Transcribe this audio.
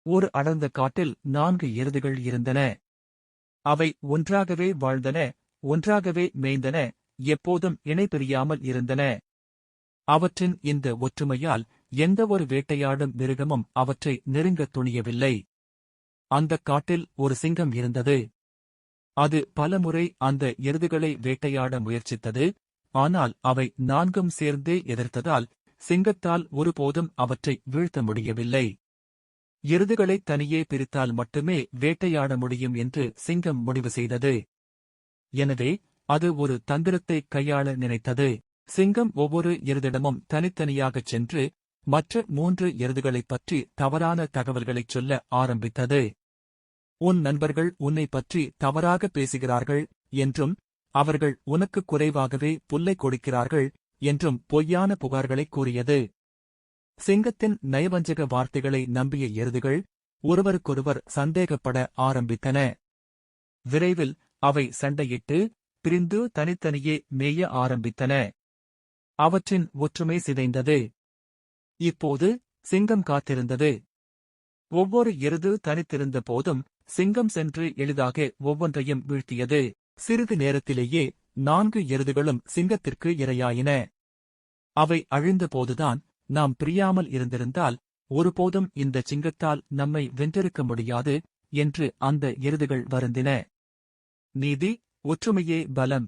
ஒரு அடர்ந்த காட்டில் 4 எருதுகள் இருந்தன. அவை ஒன்றாகவே வாழ்ந்தன, ஒன்றாகவே மேய்ந்தன, எப்போதும் இணை பிரியாமல் இருந்தன. அவற்றின் இந்த ஒற்றுமையால் எந்தவொரு வேட்டையாடும் மிருகமும் அவற்றை நெருங்கத் துணியவில்லை. அந்தக் காட்டில் ஒரு சிங்கம் இருந்தது. அது பலமுறை அந்த எருதுகளை வேட்டையாட முயற்சித்தது. ஆனால் அவை 4ம் சேர்ந்தே எதிர்த்ததால் சிங்கத்தால் ஒருபோதும் அவற்றை வீழ்த்த முடியவில்லை. எருதுகளைத் தனியே பிரித்தால் மட்டுமே வேட்டையாட முடியும் என்று சிங்கம் முடிவு செய்தது. எனவே அது ஒரு தந்திரத்தை கையாள நினைத்தது. சிங்கம் ஒவ்வொரு எருதிடமும் தனித்தனியாகச் சென்று மற்ற 3 எருதுகளைப் பற்றி தவறான தகவல்களைச் சொல்ல ஆரம்பித்தது. உன் நண்பர்கள் உன்னைப் பற்றி தவறாக பேசுகிறார்கள் என்றும், அவர்கள் உனக்குக் குறைவாகவே புல்லை கொடுக்கிறார்கள் என்றும் பொய்யான புகார்களைக் கூறியது. சிங்கத்தின் நயவஞ்சக வார்த்தைகளை நம்பிய எருதுகள் ஒருவருக்கொருவர் சந்தேகப்பட ஆரம்பித்தன. விரைவில் அவை சண்டையிட்டு பிரிந்து தனித்தனியே மேய ஆரம்பித்தன. அவற்றின் ஒற்றுமை சிதைந்தது. இப்போது சிங்கம் காத்திருந்தது. ஒவ்வொரு எருது தனித்திருந்த போதும் சிங்கம் சென்று எளிதாக ஒவ்வொன்றையும் வீழ்த்தியது. சிறிது நேரத்திலேயே 4 எருதுகளும் சிங்கத்திற்கு இரையாயின. அவை அழிந்தபோதுதான், நாம் பிரியாமல் இருந்திருந்தால் ஒருபோதும் இந்த சிங்கத்தால் நம்மை வென்றிருக்க முடியாது என்று அந்த எருதுகள் வருந்தின. நீதி, ஒற்றுமையே பலம்.